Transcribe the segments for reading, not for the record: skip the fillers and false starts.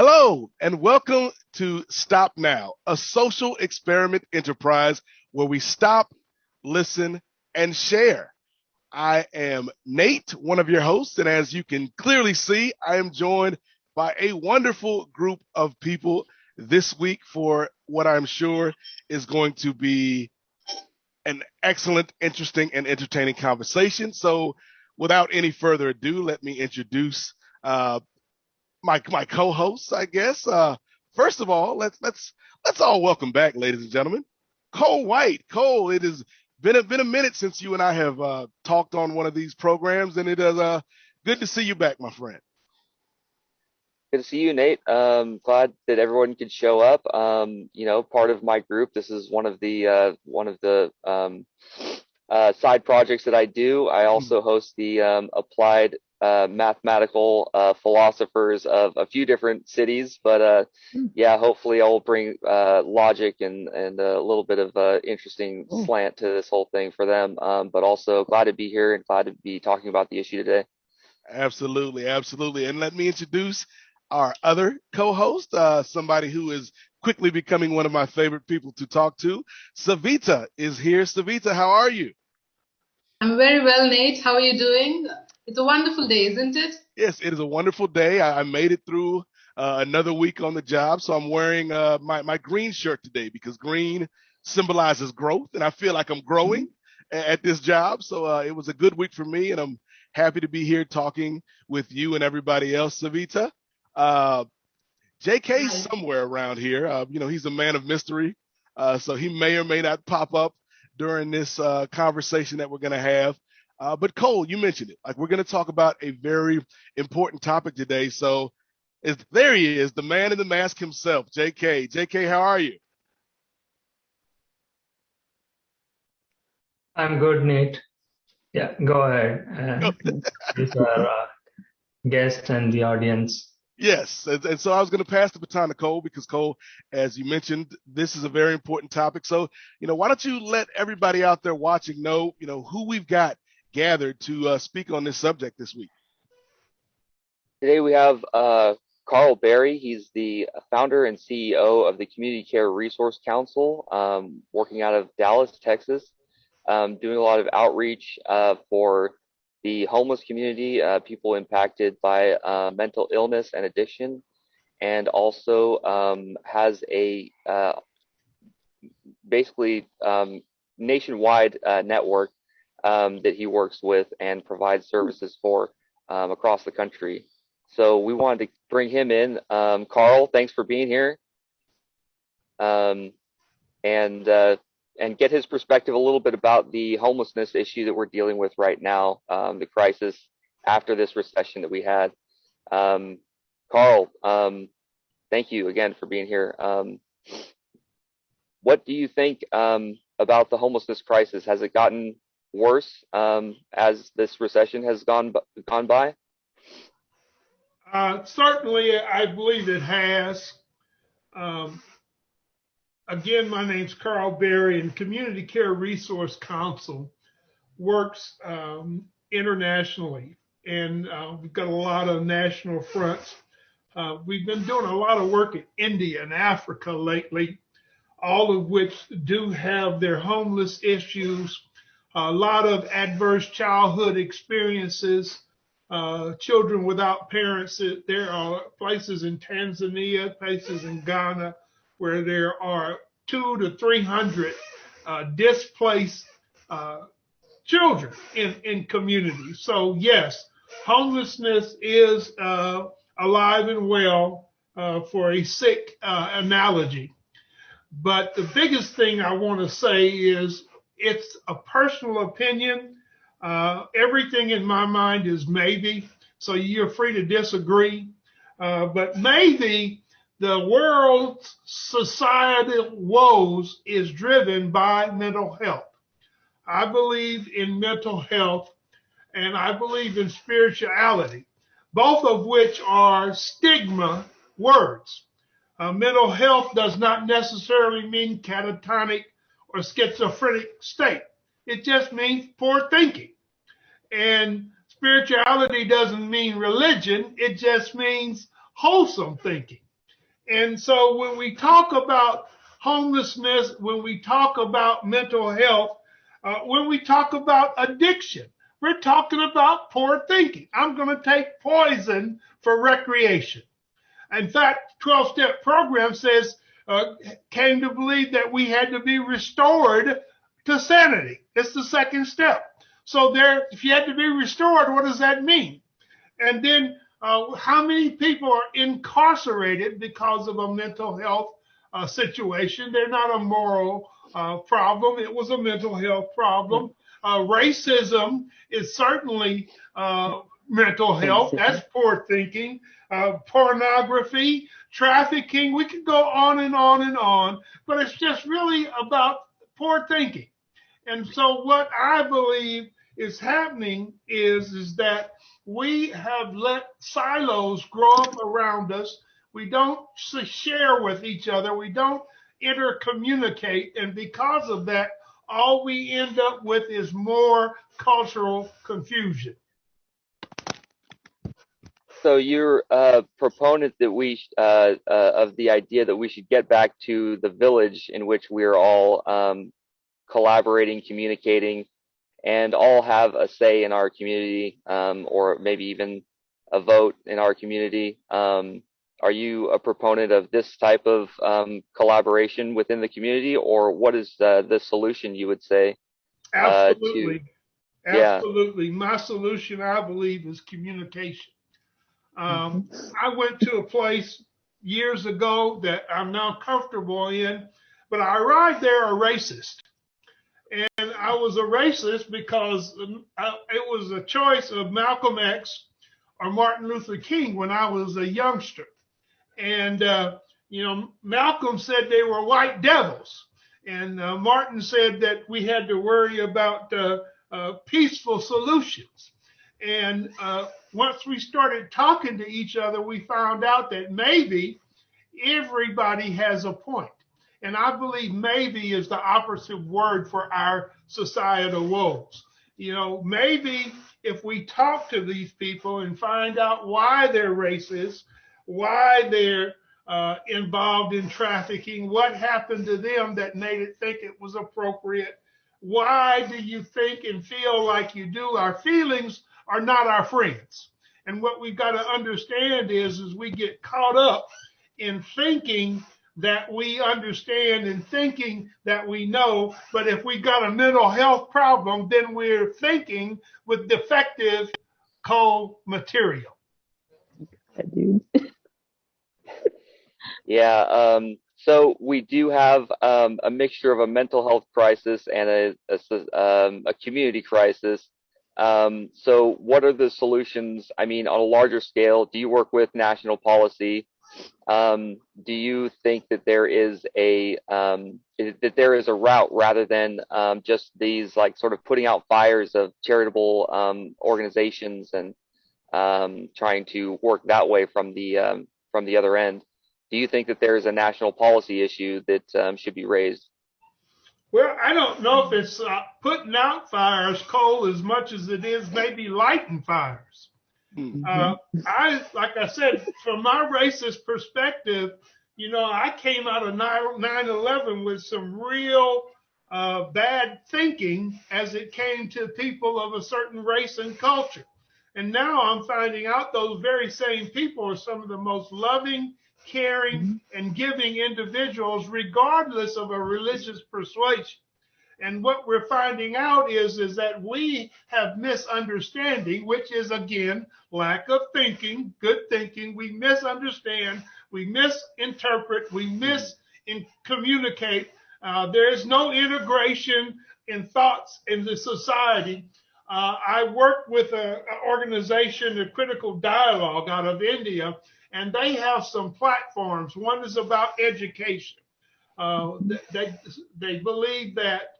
Hello, and welcome to Stop Now, a social experiment enterprise where we stop, listen, and share. I am Nate, one of your hosts, and as you can clearly see, I am joined by a wonderful group of people this week for what I'm sure is going to be an excellent, interesting, and entertaining conversation. So, without any further ado, let me introduce uh, my co-hosts, I guess. First of all, let's all welcome back, ladies and gentlemen, Cole White. Cole, it has been a minute since you and I have talked on one of these programs, and it is good to see you back, my friend. Good to see you, Nate. Glad that everyone could show up. Part of my group. This is one of the side projects that I do. I also host the applied mathematical philosophers of a few different cities. But yeah, hopefully I'll bring logic and a little bit of interesting slant to this whole thing for them. But also glad to be here and glad to be talking about the issue today. Absolutely, absolutely. And let me introduce our other co-host, somebody who is quickly becoming one of my favorite people to talk to. Savita is here. Savita, how are you? I'm very well, Nate. How are you doing? It's a wonderful day, isn't it? Yes, it is a wonderful day. I made it through another week on the job, so I'm wearing my green shirt today because green symbolizes growth, and I feel like I'm growing at this job. So it was a good week for me, and I'm happy to be here talking with you and everybody else, Savita. Uh, JK's Hi. somewhere around here. He's a man of mystery, so he may or may not pop up during this conversation that we're going to have. But Cole, you mentioned it. Like we're going to talk about a very important topic today. So there he is, the man in the mask himself, JK. JK, how are you? I'm good, Nate. Yeah, go ahead. These are guests and the audience. Yes, and so I was going to pass the baton to Cole because Cole, as you mentioned, this is a very important topic. So, why don't you let everybody out there watching know, who we've got gathered to speak on this subject this week. Today we have Karl Berry. He's the founder and CEO of the Community Care Resource Council, working out of Dallas, Texas, doing a lot of outreach for the homeless community, people impacted by mental illness and addiction, and also has a basically nationwide network that he works with and provides services for across the country. So we wanted to bring him in. Karl, thanks for being here, um, and uh, and get his perspective a little bit about the homelessness issue that we're dealing with right now, the crisis after this recession that we had. Um, Karl, thank you again for being here. What do you think about the homelessness crisis? Has it gotten worse as this recession has gone by? Certainly, I believe it has. Um, Again, my name's Karl Berry, and Community Care Resource Council works internationally, and we've got a lot of national fronts. We've been doing a lot of work in India and Africa lately, all of which do have their homeless issues, a lot of adverse childhood experiences, children without parents. There are places in Tanzania, places in Ghana, where there are 200 to 300 displaced children in communities. So yes, homelessness is alive and well for a sick analogy. But the biggest thing I want to say is it's a personal opinion. Everything in my mind is maybe, so you're free to disagree. But maybe the world's societal woes is driven by mental health. I believe in mental health and I believe in spirituality, both of which are stigma words. Mental health does not necessarily mean catatonic or schizophrenic state. It just means poor thinking. And spirituality doesn't mean religion, it just means wholesome thinking. And so when we talk about homelessness, when we talk about mental health, when we talk about addiction, we're talking about poor thinking. I'm going to take poison for recreation. In fact, 12-step program says, came to believe that we had to be restored to sanity. It's the second step. So there, if you had to be restored, what does that mean? And then how many people are incarcerated because of a mental health situation? They're not a moral problem. It was a mental health problem. Racism is certainly mental health. That's poor thinking. Pornography, trafficking. We could go on and on and on, but it's just really about poor thinking. And so what I believe is happening is that we have let silos grow up around us. We don't share with each other. We don't intercommunicate. And because of that, all we end up with is more cultural confusion. So you're a proponent that we of the idea that we should get back to the village in which we're all collaborating, communicating, and all have a say in our community, or maybe even a vote in our community. Are you a proponent of this type of collaboration within the community, or what is the solution you would say? Absolutely. Yeah. Absolutely. My solution, I believe, is communication. I went to a place years ago that I'm now comfortable in, but I arrived there a racist. And I was a racist because it was a choice of Malcolm X or Martin Luther King when I was a youngster. And, Malcolm said they were white devils. And Martin said that we had to worry about peaceful solutions. And once we started talking to each other, we found out that maybe everybody has a point. And I believe maybe is the operative word for our societal woes. Maybe if we talk to these people and find out why they're racist, why they're involved in trafficking, what happened to them that made it think it was appropriate, why do you think and feel like you do? Our feelings are not our friends. And what we've got to understand is we get caught up in thinking that we understand and thinking that we know, but if we got a mental health problem, then we're thinking with defective co-material. Yeah. So we do have a mixture of a mental health crisis and a community crisis. So what are the solutions? I mean, on a larger scale, do you work with national policy? Do you think that there is a route rather than just these like sort of putting out fires of charitable organizations and trying to work that way from the other end? Do you think that there is a national policy issue that should be raised? Well, I don't know if it's putting out fires, Cole, as much as it is maybe lighting fires. Like I said, from my racist perspective, I came out of 9/11 with some real bad thinking as it came to people of a certain race and culture. And now I'm finding out those very same people are some of the most loving, caring, and giving individuals, regardless of a religious persuasion. And what we're finding out is that we have misunderstanding, which is, again, lack of thinking, good thinking. We misunderstand, we misinterpret, we miscommunicate. There is no integration in thoughts in the society. I work with an organization, the Critical Dialogue out of India, and they have some platforms. One is about education. They believe that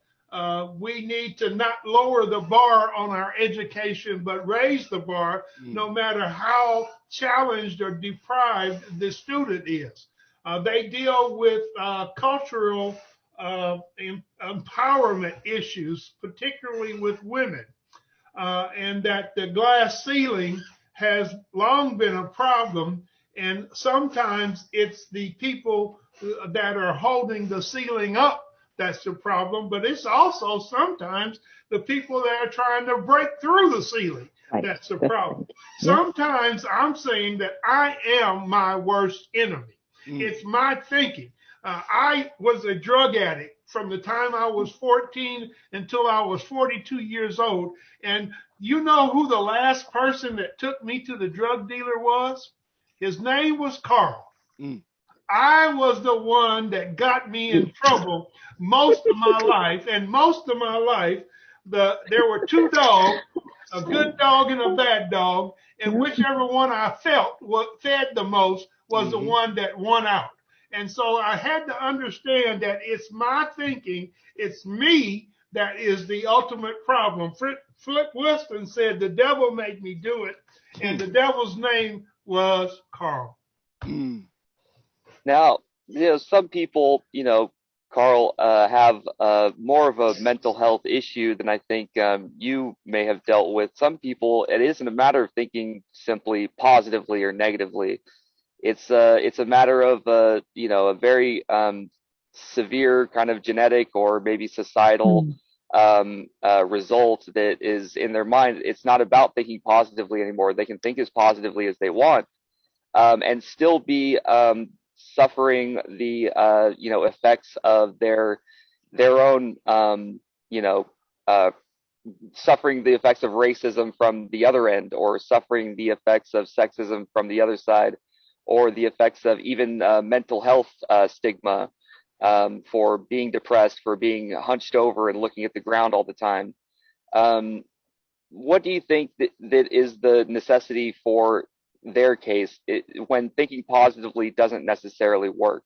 we need to not lower the bar on our education, but raise the bar no matter how challenged or deprived the student is. They deal with cultural empowerment issues, particularly with women, and that the glass ceiling has long been a problem. And sometimes it's the people that are holding the ceiling up that's the problem, but it's also sometimes the people that are trying to break through the ceiling that's the problem. Sometimes I'm saying that I am my worst enemy. It's my thinking. I was a drug addict from the time I was 14 until I was 42 years old. And you know who the last person that took me to the drug dealer was? His name was Karl. I was the one that got me in trouble most of my life. And most of my life, there were two dogs, a good dog and a bad dog. And whichever one I felt fed the most was the one that won out. And so I had to understand that it's my thinking, it's me that is the ultimate problem. Flip Wilson said, the devil made me do it. And the devil's name was Karl. Now, some people, Karl, have more of a mental health issue than I think you may have dealt with. Some people, it isn't a matter of thinking simply positively or negatively. It's a matter of a very severe kind of genetic or maybe societal result that is in their mind. It's not about thinking positively anymore. They can think as positively as they want, and still be suffering the effects of their own suffering the effects of racism from the other end, or suffering the effects of sexism from the other side, or the effects of even mental health stigma, for being depressed, for being hunched over and looking at the ground all the time. What do you think that is the necessity for their case when thinking positively doesn't necessarily work?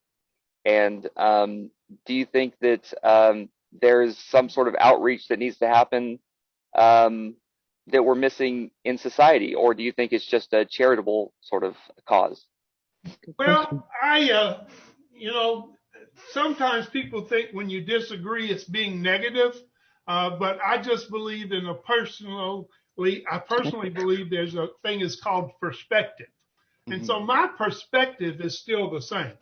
And do you think that there's some sort of outreach that needs to happen that we're missing in society, or do you think it's just a charitable sort of cause? Well, sometimes people think when you disagree, it's being negative. But I just believe I personally believe there's a thing is called perspective. And so my perspective is still the same.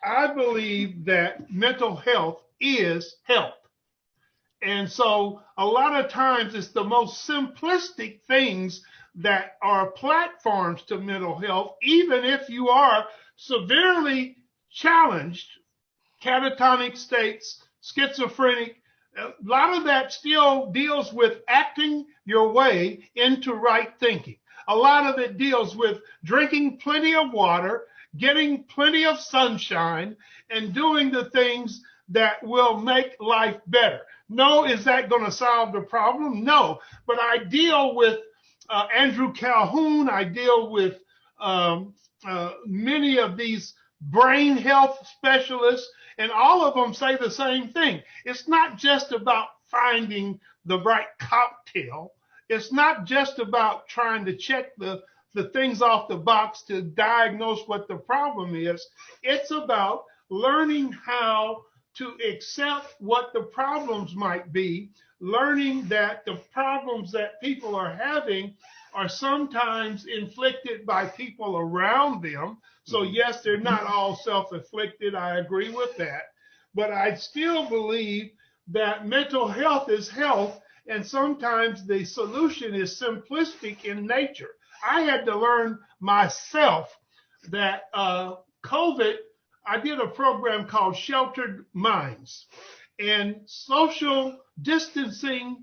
I believe that mental health is health. And so a lot of times it's the most simplistic things that are platforms to mental health, even if you are severely challenged, catatonic states, schizophrenic. A lot of that still deals with acting your way into right thinking. A lot of it deals with drinking plenty of water, getting plenty of sunshine, and doing the things that will make life better. No, is that going to solve the problem? No, but I deal with Andrew Calhoun. I deal with many of these brain health specialists, and all of them say the same thing. It's not just about finding the right cocktail. It's not just about trying to check the things off the box to diagnose what the problem is. It's about learning how to accept what the problems might be, learning that the problems that people are having are sometimes inflicted by people around them. So yes, they're not all self-inflicted. I agree with that. But I still believe that mental health is health, and sometimes the solution is simplistic in nature. I had to learn myself that COVID, I did a program called Sheltered Minds, and social distancing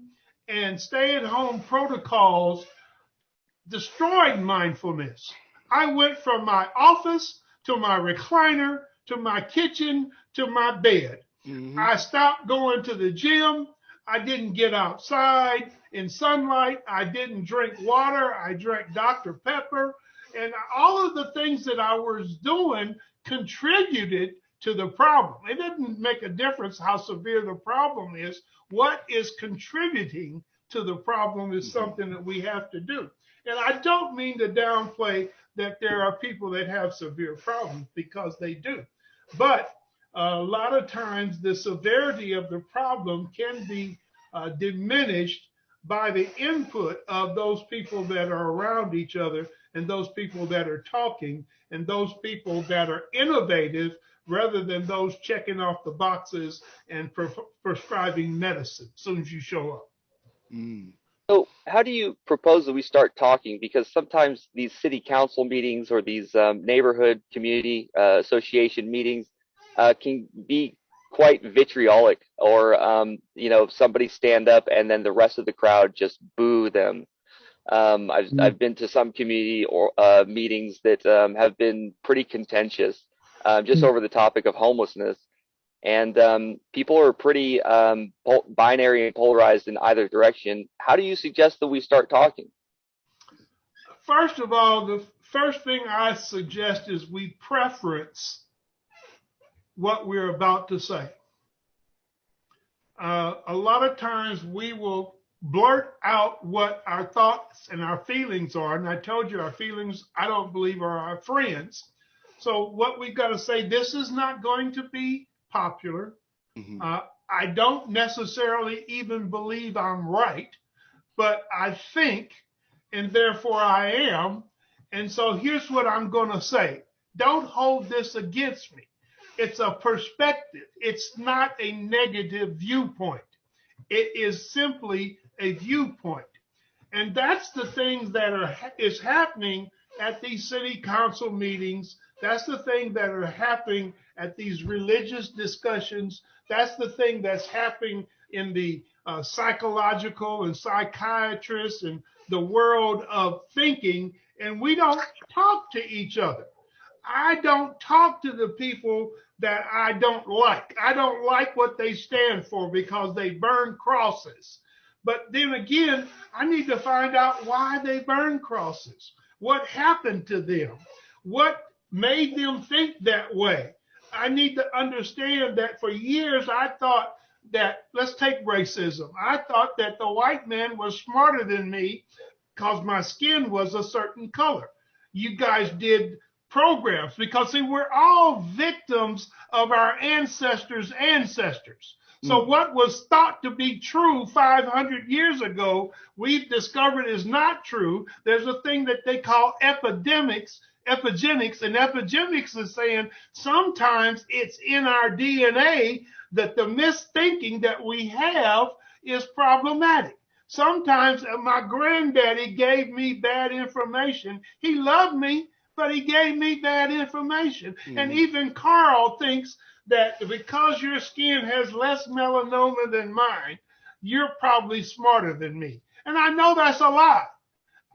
and stay-at-home protocols destroyed mindfulness. I went from my office to my recliner to my kitchen to my bed. I stopped going to the gym. I didn't get outside in sunlight. I didn't drink water. I drank Dr. Pepper. And all of the things that I was doing contributed to the problem. It didn't make a difference how severe the problem is. What is contributing to the problem is something that we have to do. And I don't mean to downplay that there are people that have severe problems, because they do. But a lot of times the severity of the problem can be diminished by the input of those people that are around each other and those people that are talking and those people that are innovative rather than those checking off the boxes and prescribing medicine as soon as you show up. Mm. So, how do you propose that we start talking? Because sometimes these city council meetings or these neighborhood community association meetings can be quite vitriolic, or somebody stand up and then the rest of the crowd just boo them. I've been to some community or meetings that have been pretty contentious, just over the topic of homelessness. And people are pretty binary and polarized in either direction. How do you suggest that we start talking? First of all, the first thing I suggest is we preference what we're about to say. A lot of times we will blurt out what our thoughts and our feelings are. And I told you our feelings, I don't believe, are our friends. So what we've got to say, this is not going to be popular. Mm-hmm. I don't necessarily even believe I'm right, but I think, and therefore I am. And so here's what I'm going to say. Don't hold this against me. It's a perspective. It's not a negative viewpoint. It is simply a viewpoint. And that's the things that is happening at these city council meetings. That's the thing that are happening at these religious discussions. That's the thing that's happening in the psychological and psychiatrists and the world of thinking. And we don't talk to each other. I don't talk to the people that I don't like. I don't like what they stand for because they burn crosses. But then again, I need to find out why they burn crosses. What happened to them? What made them think that way? I need to understand that for years I thought that, let's take racism. I thought that the white man was smarter than me because my skin was a certain color. You guys did programs because see, we're all victims of our ancestors' ancestors. So what was thought to be true 500 years ago, we've discovered is not true. There's a thing that they call epigenetics, and epigenetics is saying sometimes it's in our DNA that the misthinking that we have is problematic. Sometimes my granddaddy gave me bad information. He loved me, but he gave me bad information. Mm-hmm. And even Karl thinks that because your skin has less melanoma than mine, you're probably smarter than me. And I know that's a lie.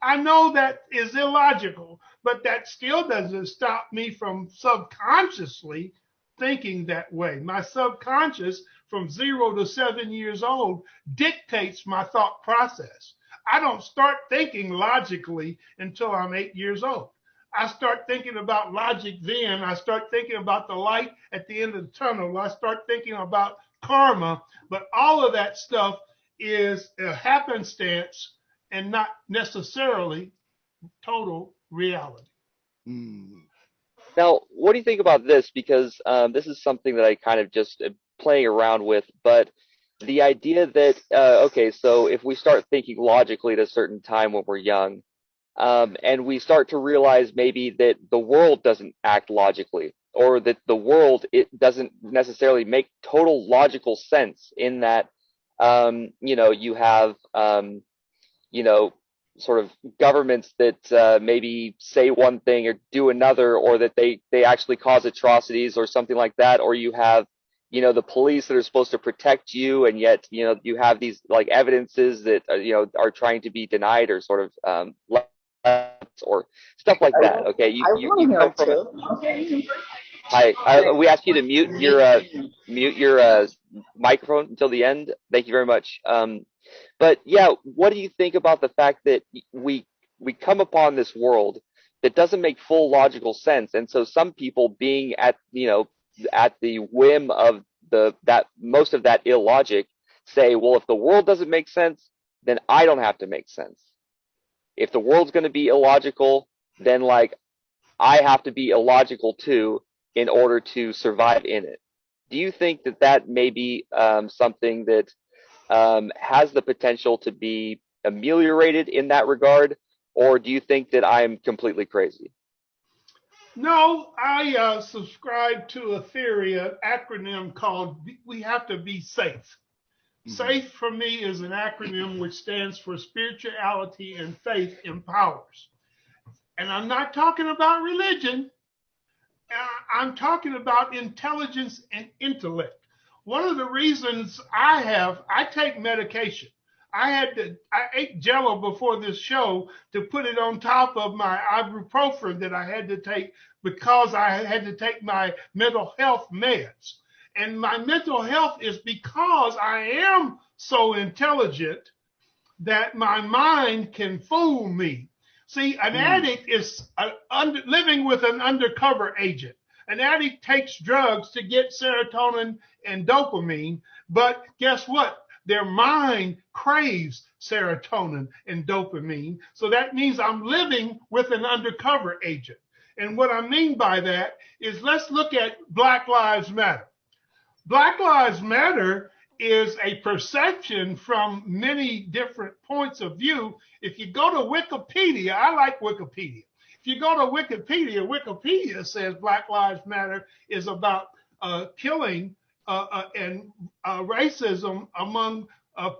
I know that is illogical, but that still doesn't stop me from subconsciously thinking that way. My subconscious from 0 to 7 years old dictates my thought process. I don't start thinking logically until I'm 8 years old. I start thinking about logic then. I start thinking about the light at the end of the tunnel. I start thinking about karma. But all of that stuff is a happenstance and not necessarily total reality. Now, what do you think about this? Because this is something that I kind of just playing around with, but the idea that, okay, so if we start thinking logically at a certain time when we're young, and we start to realize maybe that the world doesn't act logically, or that the world, it doesn't necessarily make total logical sense in that, you have, sort of governments that maybe say one thing or do another, or that they actually cause atrocities or something like that, or you have, the police that are supposed to protect you, and yet, you have these like evidences that, are trying to be denied or sort of, or stuff like that. Okay, you come from. Hi, we ask you to mute your microphone until the end. Thank you very much. But yeah, what do you think about the fact that we come upon this world that doesn't make full logical sense, and so some people being at the whim of that most of that illogic say, well, if the world doesn't make sense, then I don't have to make sense. If the world's going to be illogical, then like I have to be illogical too in order to survive in it. Do you think that may be something that has the potential to be ameliorated in that regard, or do you think that I'm completely crazy? No, I subscribe to a theory, an acronym called We Have to Be Safe. SAFE for me is an acronym which stands for spirituality and faith empowers. And I'm not talking about religion. I'm talking about intelligence and intellect. One of the reasons I take medication. I ate Jello before this show to put it on top of my ibuprofen that I had to take because I had to take my mental health meds. And my mental health is because I am so intelligent that my mind can fool me. See, an addict is living with an undercover agent. An addict takes drugs to get serotonin and dopamine, but guess what? Their mind craves serotonin and dopamine. So that means I'm living with an undercover agent. And what I mean by that is let's look at Black Lives Matter. Black Lives Matter is a perception from many different points of view. If you go to Wikipedia, I like Wikipedia. If you go to Wikipedia, Wikipedia says Black Lives Matter is about killing and racism among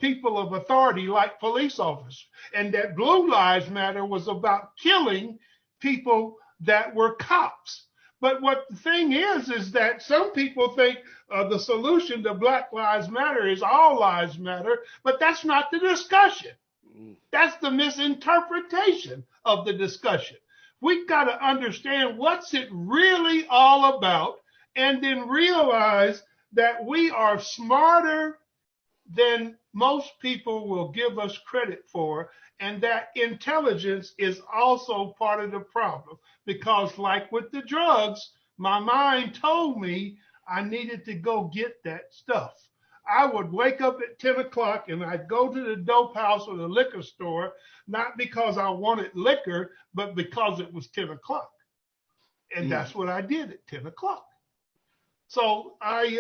people of authority like police officers. And that Blue Lives Matter was about killing people that were cops. But what the thing is that some people think the solution to Black Lives Matter is all lives matter, but that's not the discussion. That's the misinterpretation of the discussion. We've got to understand what's it really all about and then realize that we are smarter than most people will give us credit for, and that intelligence is also part of the problem. Because like with the drugs, my mind told me I needed to go get that stuff. I would wake up at 10 o'clock and I'd go to the dope house or the liquor store, not because I wanted liquor, but because it was 10 o'clock. And that's what I did at 10 o'clock. So I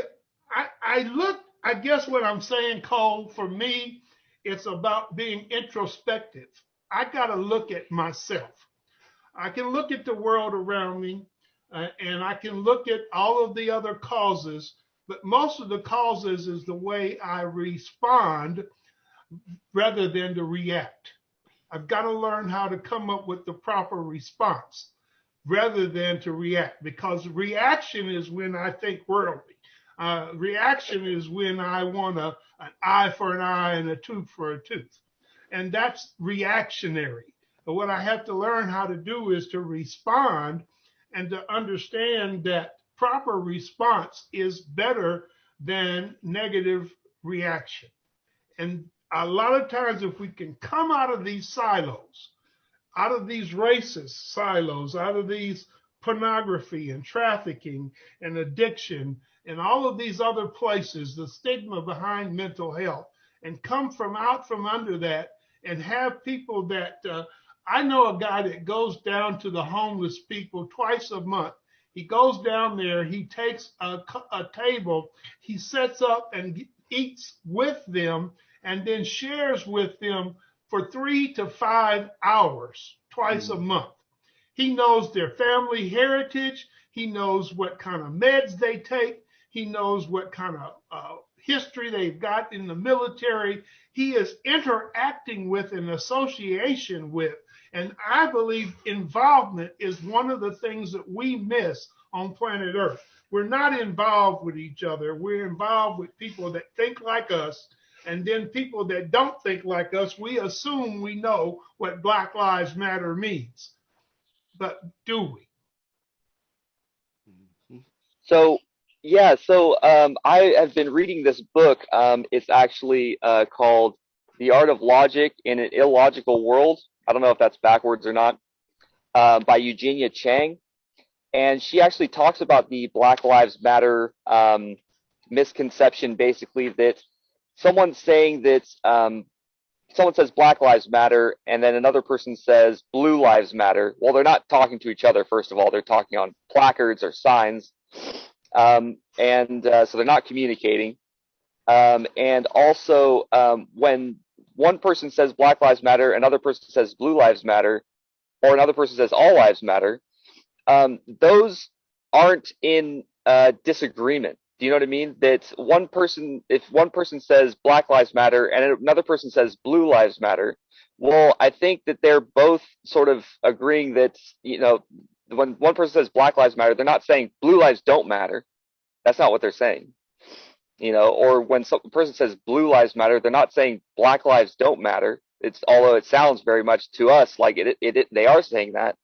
guess what I'm saying, Cole, for me, it's about being introspective. I got to look at myself. I can look at the world around me, and I can look at all of the other causes, but most of the causes is the way I respond rather than to react. I've got to learn how to come up with the proper response rather than to react, because reaction is when I think worldly. Reaction is when I want an eye for an eye and a tooth for a tooth. And that's reactionary. But what I have to learn how to do is to respond and to understand that proper response is better than negative reaction. And a lot of times, if we can come out of these silos, out of these racist silos, out of these pornography and trafficking and addiction and all of these other places, the stigma behind mental health, and come from out from under that and have people that, I know a guy that goes down to the homeless people twice a month. He goes down there, he takes a table, he sets up and eats with them and then shares with them for 3 to 5 hours twice a month. He knows their family heritage. He knows what kind of meds they take. He knows what kind of history they've got in the military. He is interacting with an association with. And I believe involvement is one of the things that we miss on planet Earth. We're not involved with each other. We're involved with people that think like us. And then people that don't think like us, we assume we know what Black Lives Matter means. But do we? So, yeah, I have been reading this book. It's actually called The Art of Logic in an Illogical World. I don't know if that's backwards or not, by Eugenia Chang. And she actually talks about the Black Lives Matter misconception, basically, that someone's saying that someone says Black Lives Matter, and then another person says Blue Lives Matter. Well, they're not talking to each other, first of all. They're talking on placards or signs. So they're not communicating. And also, when one person says Black Lives Matter, another person says Blue Lives Matter, or another person says All Lives Matter, those aren't in disagreement. Do you know what I mean? That one person, if one person says Black Lives Matter and another person says Blue Lives Matter, well, I think that they're both sort of agreeing that, when one person says Black Lives Matter, they're not saying Blue Lives don't matter. That's not what they're saying. Or when some person says Blue Lives Matter, they're not saying Black Lives don't matter. Although it sounds very much to us like they are saying that,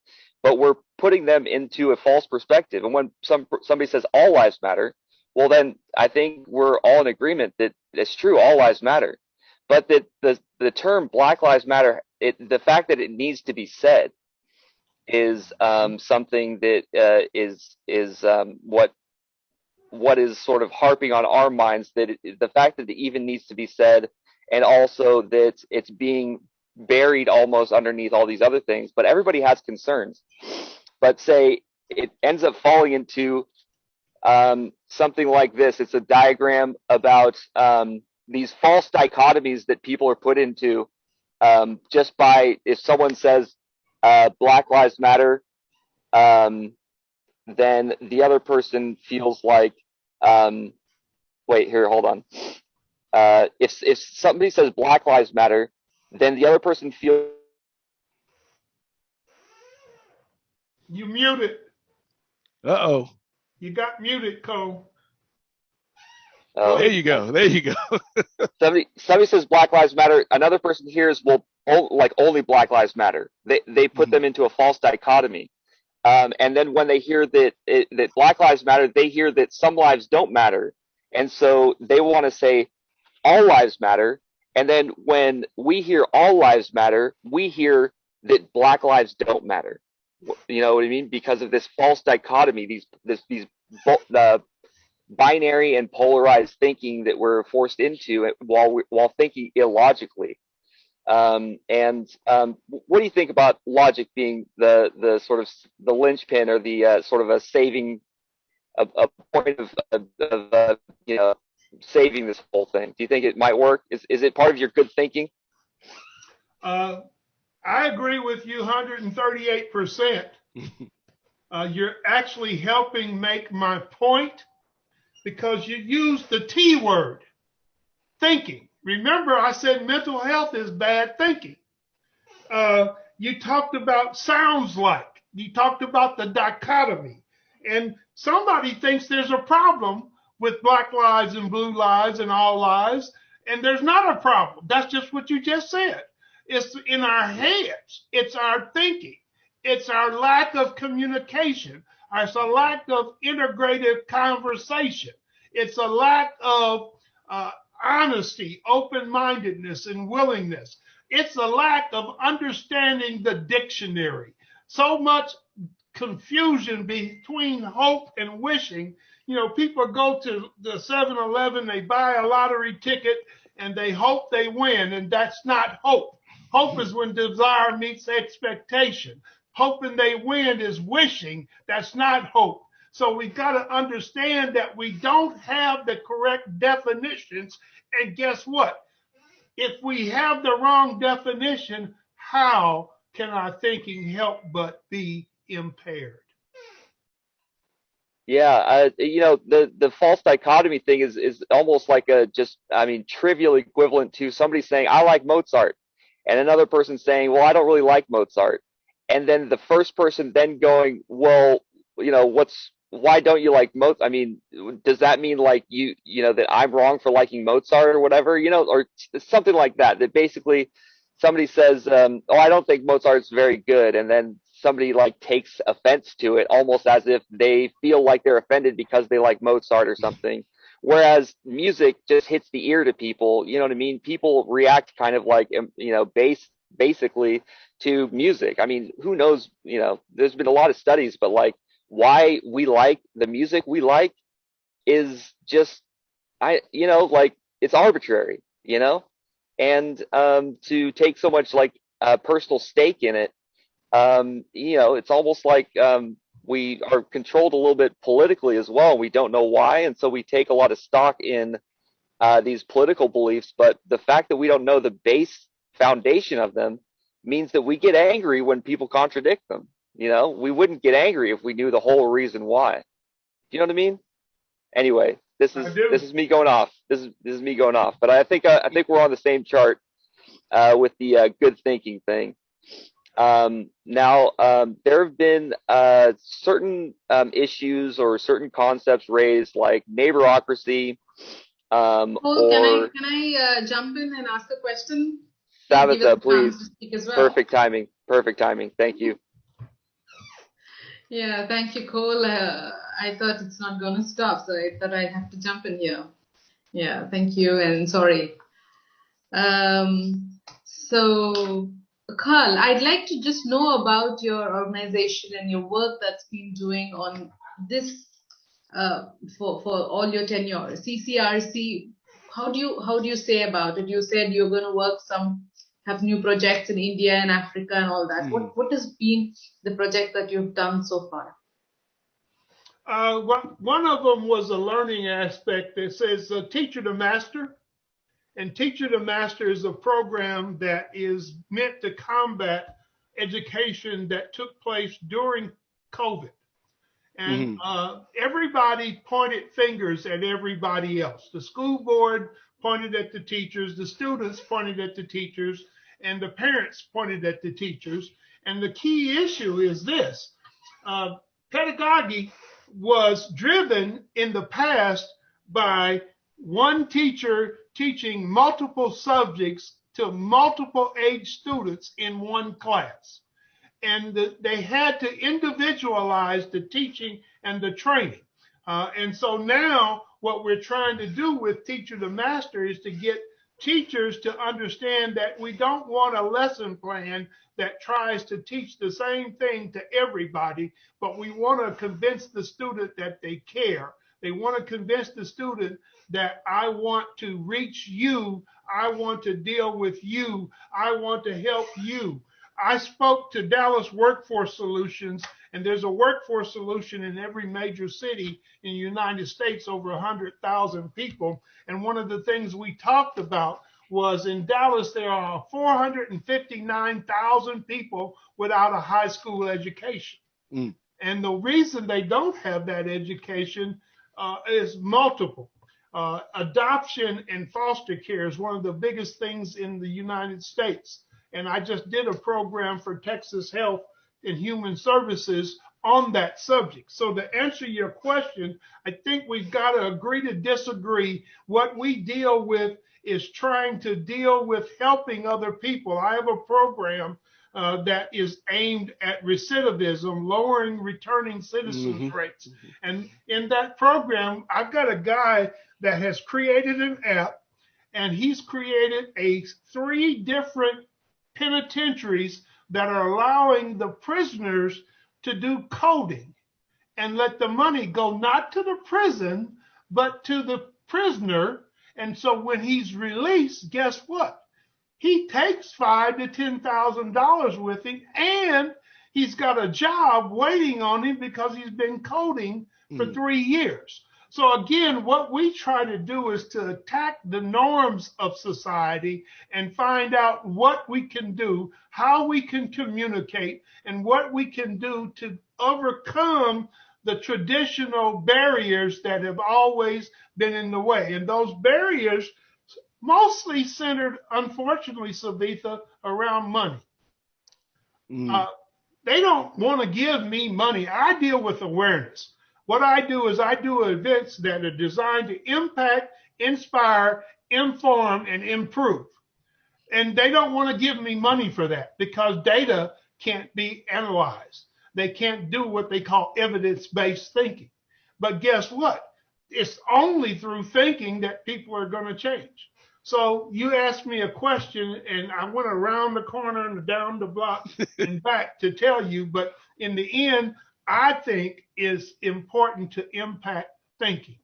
but we're putting them into a false perspective. And when somebody says All Lives Matter, well, then I think we're all in agreement that it's true, all lives matter. But that the term Black Lives Matter, the fact that it needs to be said is something that is what is sort of harping on our minds, that the fact that it even needs to be said, and also that it's being buried almost underneath all these other things. But everybody has concerns. But say it ends up falling into something like this. It's a diagram about these false dichotomies that people are put into just by, if someone says Black Lives Matter, then the other person feels like, wait, here, hold on. If somebody says Black Lives Matter, then the other person feels. You muted. Uh-oh. You got muted, Cole. There you go. There you go. Somebody says Black Lives Matter. Another person hears, well, only Black Lives Matter. They put them into a false dichotomy. And then when they hear that Black Lives Matter, they hear that some lives don't matter. And so they want to say all lives matter. And then when we hear all lives matter, we hear that Black lives don't matter. You know what I mean? Because of this false dichotomy, these binary and polarized thinking that we're forced into while thinking illogically. What do you think about logic being the sort of the linchpin, or the sort of a saving, a point of saving this whole thing? Do you think it might work? Is it part of your good thinking? I agree with you 138%. You're actually helping make my point, because you use the T word, thinking. Remember, I said mental health is bad thinking. You talked about sounds like. You talked about the dichotomy. And somebody thinks there's a problem with Black lives and blue lives and all lives, and there's not a problem. That's just what you just said. It's in our heads. It's our thinking. It's our lack of communication. It's a lack of integrative conversation. It's a lack of honesty, open-mindedness, and willingness. It's a lack of understanding the dictionary. So much confusion between hope and wishing. People go to the 7-Eleven, they buy a lottery ticket, and they hope they win, and that's not hope. Hope is when desire meets expectation. Hoping they win is wishing. That's not hope. So we've got to understand that we don't have the correct definitions. And guess what? If we have the wrong definition, how can our thinking help but be impaired? Yeah, the false dichotomy thing is almost like trivial equivalent to somebody saying, I like Mozart, and another person saying, well, I don't really like Mozart. And then the first person then going, well, why don't you like Mozart? I mean, does that mean like that I'm wrong for liking Mozart or whatever, or something like that? That basically somebody says, oh, I don't think Mozart's very good. And then somebody like takes offense to it, almost as if they feel like they're offended because they like Mozart or something. Whereas music just hits the ear to people, you know what I mean? People react kind of like, basically to music. I mean, who knows, there's been a lot of studies, but like why we like the music we like is just, it's arbitrary, and to take so much like personal stake in it, it's almost like we are controlled a little bit politically as well. We don't know why, and so we take a lot of stock in these political beliefs, but the fact that we don't know the base foundation of them means that we get angry when people contradict them. We wouldn't get angry if we knew the whole reason why. Do you know what I mean? Anyway, this is me going off. This is me going off. But I think we're on the same chart with the good thinking thing. Now, there have been certain issues or certain concepts raised, like neighborocracy. Can I jump in and ask a question? Tabitha, please. To speak as well. Perfect timing. Perfect timing. Thank you. Yeah, thank you, Cole. I thought it's not going to stop, so I thought I'd have to jump in here. Yeah, thank you, and sorry. So, Karl, I'd like to just know about your organization and your work that's been doing on this for all your tenure. CCRC, how do you say about it? You said you're going to have new projects in India and Africa and all that. What has been the project that you've done so far? One of them was a learning aspect that says Teacher to Master. And Teacher to Master is a program that is meant to combat education that took place during COVID. And everybody pointed fingers at everybody else. The school board pointed at the teachers, the students pointed at the teachers, and the parents pointed at the teachers. And the key issue is this. Pedagogy was driven in the past by one teacher teaching multiple subjects to multiple age students in one class. And they had to individualize the teaching and the training. And so now what we're trying to do with Teacher to Master is to get teachers to understand that we don't want a lesson plan that tries to teach the same thing to everybody, but we want to convince the student that they care. They want to convince the student that I want to reach you, I want to deal with you, I want to help you. I spoke to Dallas Workforce Solutions, and there's a workforce solution in every major city in the United States, over 100,000 people. And one of the things we talked about was in Dallas, there are 459,000 people without a high school education. And the reason they don't have that education is multiple. Adoption and foster care is one of the biggest things in the United States. And I just did a program for Texas Health and Human Services on that subject. So to answer your question, I think we've got to agree to disagree. What we deal with is trying to deal with helping other people. I have a program that is aimed at recidivism, lowering returning citizens rates. And in that program, I've got a guy that has created an app, and he's created 3 different penitentiaries that are allowing the prisoners to do coding and let the money go not to the prison, but to the prisoner. And so when he's released, guess what? He takes $5,000 to $10,000 with him, and he's got a job waiting on him because he's been coding for 3 years. So again, what we try to do is to attack the norms of society and find out what we can do, how we can communicate, and what we can do to overcome the traditional barriers that have always been in the way. And those barriers mostly centered, unfortunately, Savitha, around money. They don't want to give me money. I deal with awareness. What I do is I do events that are designed to impact, inspire, inform, and improve. And they don't want to give me money for that because data can't be analyzed. They can't do what they call evidence-based thinking. But guess what? It's only through thinking that people are going to change. So you asked me a question, and I went around the corner and down the block and back to tell you. But in the end, I think it's important to impact thinking.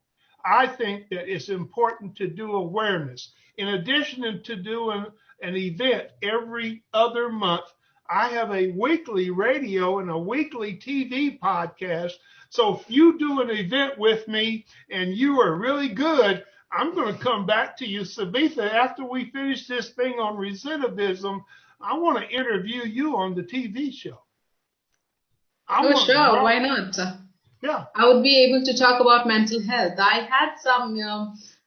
I think that it's important to do awareness. In addition to doing an event every other month, I have a weekly radio and a weekly TV podcast. So if you do an event with me and you are really good, I'm going to come back to you, Savitha, after we finish this thing on recidivism. I want to interview you on the TV show. Oh, sure. Why not? Yeah. I would be able to talk about mental health. I had some,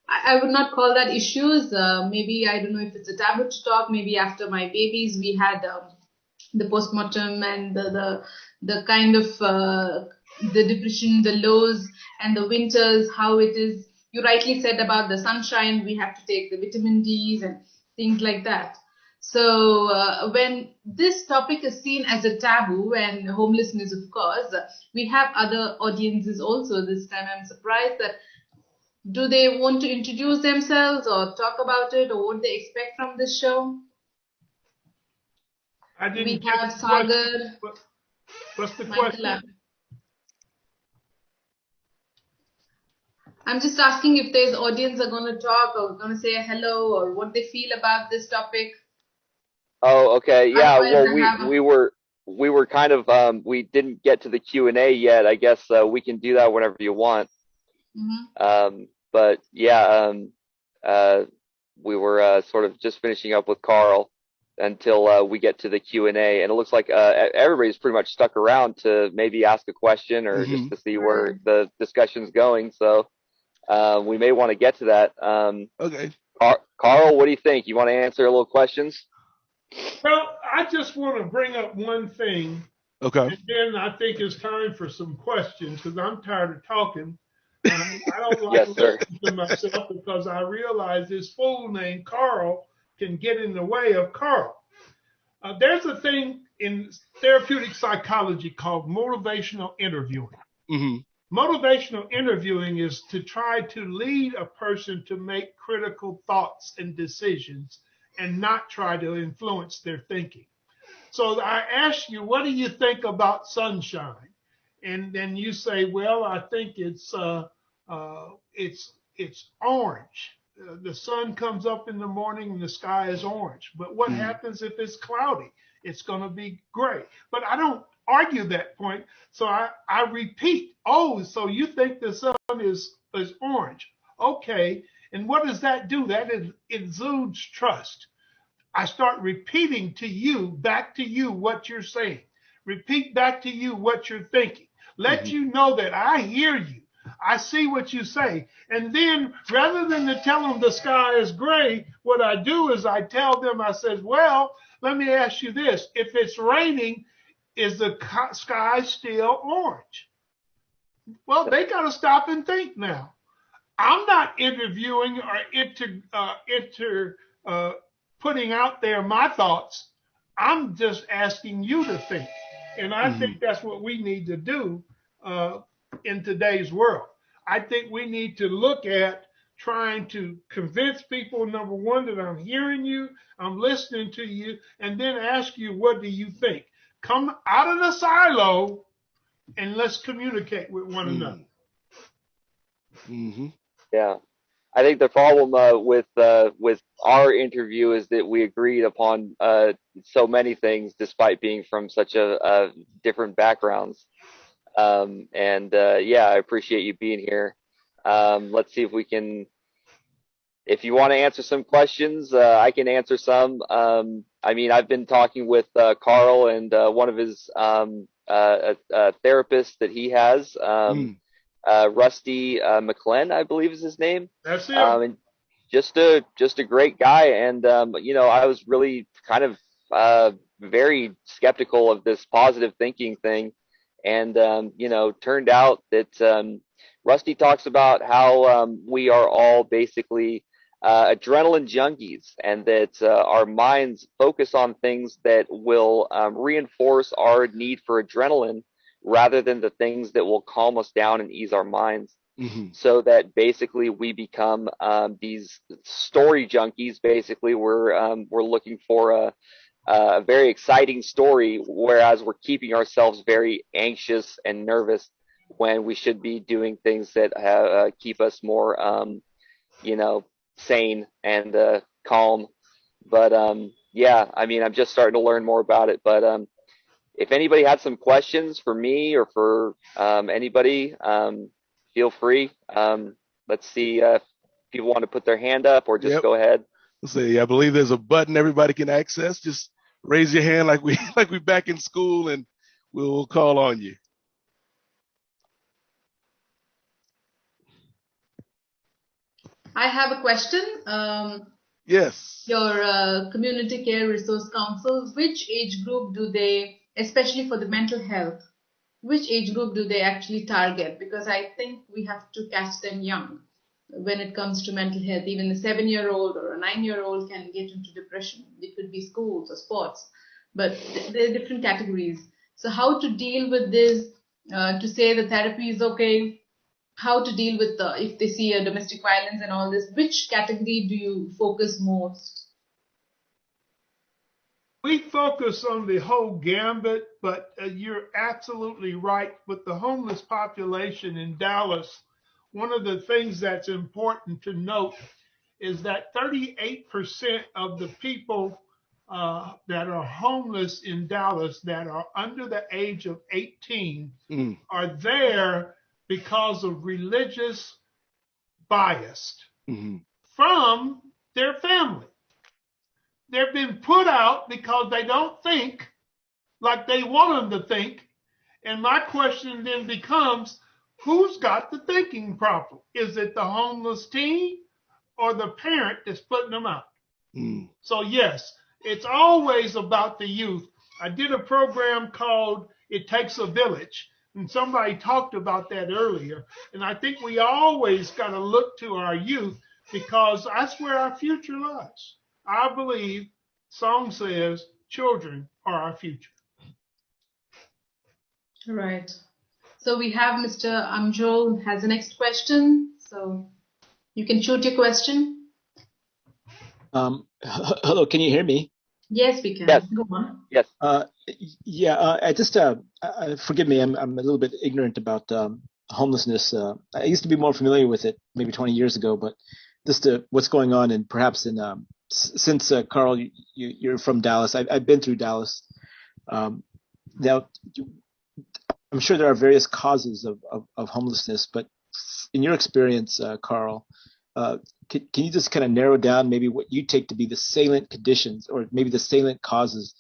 I would not call that issues. Maybe, I don't know if it's a taboo to talk. Maybe after my babies, we had the postmortem and the kind of the depression, the lows and the winters, how it is. You rightly said about the sunshine. We have to take the vitamin Ds and things like that. So when this topic is seen as a taboo and homelessness, of course, we have other audiences also this time. I'm surprised that do they want to introduce themselves or talk about it, or what they expect from this show? I didn't We get have the question. Sagar. What's the Michaela. question? I'm just asking if there's audience are going to talk or going to say hello or what they feel about this topic. Oh, okay. Yeah. Otherwise, Well, we were kind of we didn't get to the Q&A yet. I guess we can do that whenever you want. But yeah, we were sort of just finishing up with Karl until we get to the Q&A, and it looks like everybody's pretty much stuck around to maybe ask a question or just to see where the discussion's going. So we may want to get to that. Okay. Karl, what do you think? You want to answer a little questions? Well, I just want to bring up one thing. Okay. And then I think it's time for some questions because I'm tired of talking. I don't like listening to myself because I realize this fool named Karl can get in the way of Karl. There's a thing in therapeutic psychology called motivational interviewing. Motivational interviewing is to try to lead a person to make critical thoughts and decisions and not try to influence their thinking. So I ask you, what do you think about sunshine? And then you say, well, I think it's orange. The sun comes up in the morning and the sky is orange. But what happens if it's cloudy? It's going to be gray. But I don't argue that point. So I repeat, oh, so you think the sun is orange. Okay. And what does that do? That exudes trust. I start repeating to you, back to you, what you're saying. Repeat back to you what you're thinking. Let you know that I hear you. I see what you say. And then rather than to tell them the sky is gray, what I do is I tell them, I said, well, let me ask you this. If it's raining, is the sky still orange? Well, they got to stop and think now. I'm not interviewing or putting out there my thoughts. I'm just asking you to think. And I think that's what we need to do in today's world. I think we need to look at trying to convince people, number one, that I'm hearing you, I'm listening to you, and then ask you, what do you think? Come out of the silo and let's communicate with one another. Yeah. I think the problem with our interview is that we agreed upon so many things despite being from such a different backgrounds. Yeah, I appreciate you being here. Let's see if we can. If you want to answer some questions, I can answer some. I mean, I've been talking with Karl and one of his therapists that he has. Rusty McClen, I believe is his name. That's him. And just a great guy. And you know, I was really kind of very skeptical of this positive thinking thing. And you know, turned out that Rusty talks about how we are all basically adrenaline junkies, and that our minds focus on things that will reinforce our need for adrenaline rather than the things that will calm us down and ease our minds. So that basically we become these story junkies. Basically, we're looking for a very exciting story, whereas we're keeping ourselves very anxious and nervous when we should be doing things that keep us more, you know, sane and calm. But yeah, I mean, I'm just starting to learn more about it. But if anybody had some questions for me or for anybody, feel free. Let's see if people want to put their hand up or just Yep. go ahead. Let's see. I believe there's a button everybody can access. Just raise your hand like we back in school, and we'll call on you. I have a question. Yes. Your community care resource councils, which age group do they, especially for the mental health, which age group do they actually target? Because I think we have to catch them young when it comes to mental health. Even a 7-year-old or a 9-year-old can get into depression. It could be schools or sports, but there are different categories. So how to deal with this, to say the therapy is okay, how to deal with if they see a domestic violence and all this, which category do you focus most? We focus on the whole gambit, but you're absolutely right. With the homeless population in Dallas, one of the things that's important to note is that 38% of the people that are homeless in Dallas that are under the age of 18 are there because of religious bias from their family. They've been put out because they don't think like they want them to think. And my question then becomes, who's got the thinking problem? Is it the homeless teen or the parent that's putting them out? So yes, it's always about the youth. I did a program called It Takes a Village, and somebody talked about that earlier. And I think we always got to look to our youth because that's where our future lies. I believe, song says, children are our future. Right. So we have Mr. Amjol has the next question. So you can shoot your question. Hello, can you hear me? Yes, we can. Yes. Go on. Yes. I just forgive me. I'm a little bit ignorant about homelessness. I used to be more familiar with it maybe 20 years ago, but just what's going on, and perhaps in since Karl, you're from Dallas. I've been through Dallas. Now, I'm sure there are various causes of homelessness, but in your experience, Karl, can you just kind of narrow down maybe what you take to be the salient conditions or maybe the salient causes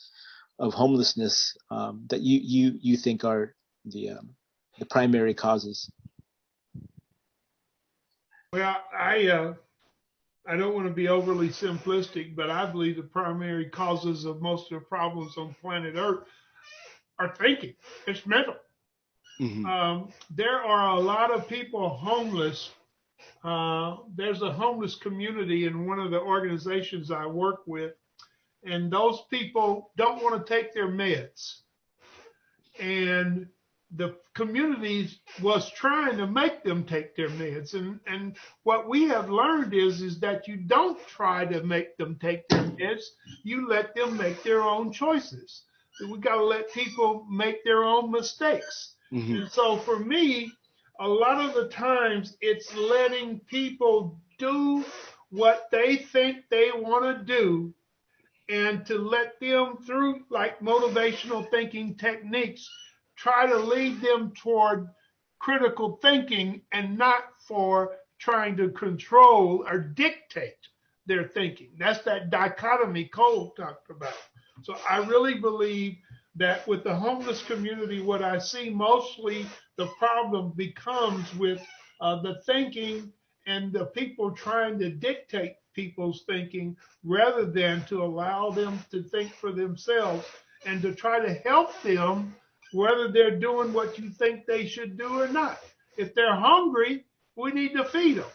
of homelessness that you think are the primary causes? Well, I don't want to be overly simplistic, but I believe the primary causes of most of the problems on planet Earth are thinking. It's mental. There are a lot of people homeless. There's a homeless community in one of the organizations I work with, and those people don't want to take their meds. And the community was trying to make them take their meds. And what we have learned is that you don't try to make them take their meds. You let them make their own choices. We got to let people make their own mistakes. And so for me, a lot of the times it's letting people do what they think they want to do, and to let them, through like motivational thinking techniques, try to lead them toward critical thinking and not for trying to control or dictate their thinking. That's that dichotomy Cole talked about. So I really believe that with the homeless community, what I see mostly the problem becomes with the thinking and the people trying to dictate people's thinking rather than to allow them to think for themselves and to try to help them whether they're doing what you think they should do or not. If they're hungry, we need to feed them.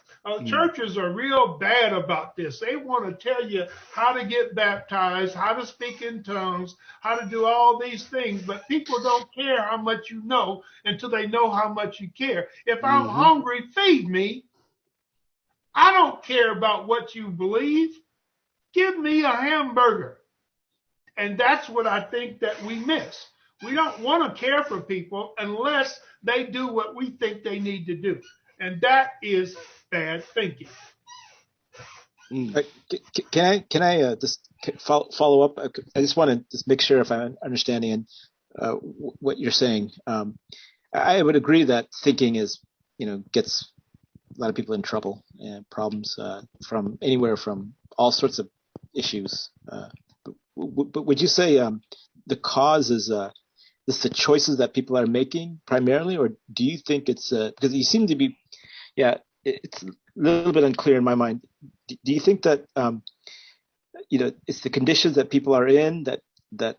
Churches are real bad about this. They want to tell you how to get baptized, how to speak in tongues, how to do all these things, but people don't care how much you know until they know how much you care. If I'm hungry, feed me. I don't care about what you believe. Give me a hamburger. And that's what I think that we miss. We don't want to care for people unless they do what we think they need to do. And that is bad thinking. Can I just follow up? I just want to just make sure if I'm understanding what you're saying. I would agree that thinking is, gets lot of people in trouble and problems from anywhere from all sorts of issues. But would you say the cause is the choices that people are making primarily, or do you think it's because you seem to be, it's a little bit unclear in my mind. Do you think that it's the conditions that people are in that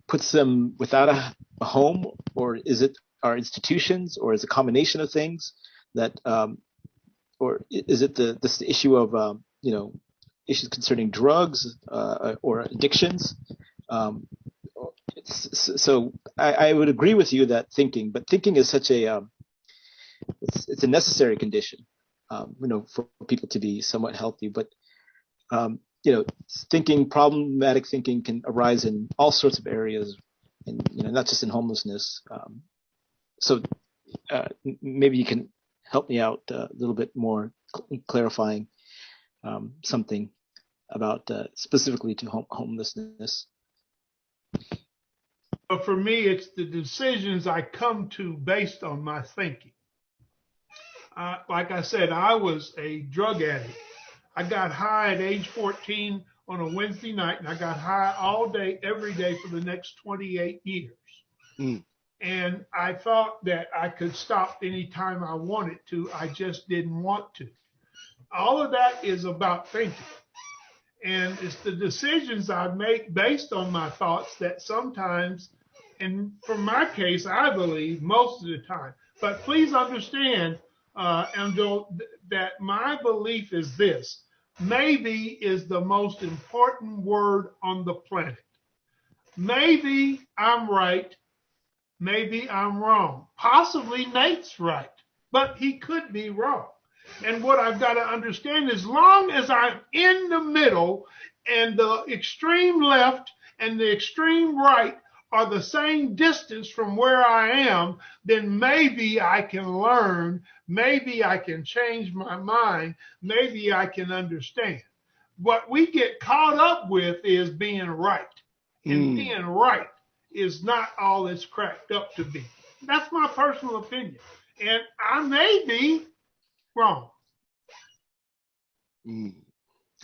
puts them without a home, or is it our institutions, or is it a combination of things that, or is it this issue of issues concerning drugs or addictions? So I would agree with you that thinking is such a it's a necessary condition, for people to be somewhat healthy. But problematic thinking can arise in all sorts of areas, and not just in homelessness. So maybe you can help me out a little bit more, clarifying something about specifically to homelessness. But for me, it's the decisions I come to based on my thinking. Like I said, I was a drug addict. I got high at age 14 on a Wednesday night, and I got high all day, every day for the next 28 years. Mm. And I thought that I could stop anytime I wanted to. I just didn't want to. All of that is about thinking. And it's the decisions I make based on my thoughts that sometimes, and for my case, I believe most of the time. But please understand, Angel, that my belief is this: maybe is the most important word on the planet. Maybe I'm right. Maybe I'm wrong. Possibly Nate's right, but he could be wrong. And what I've got to understand, as long as I'm in the middle and the extreme left and the extreme right are the same distance from where I am, then maybe I can learn, maybe I can change my mind, maybe I can understand. What we get caught up with is being right. And being right is not all it's cracked up to be. That's my personal opinion. And I may be wrong.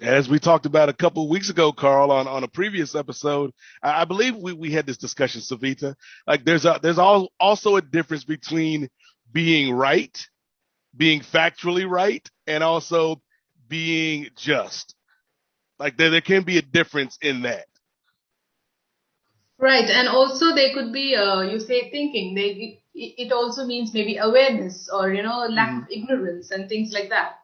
As we talked about a couple of weeks ago, Karl, on a previous episode, I believe we had this discussion, Savita. Like there's also a difference between being right, being factually right, and also being just. Like there can be a difference in that. Right, and also they could be, you say thinking. It also means maybe awareness or lack of ignorance and things like that.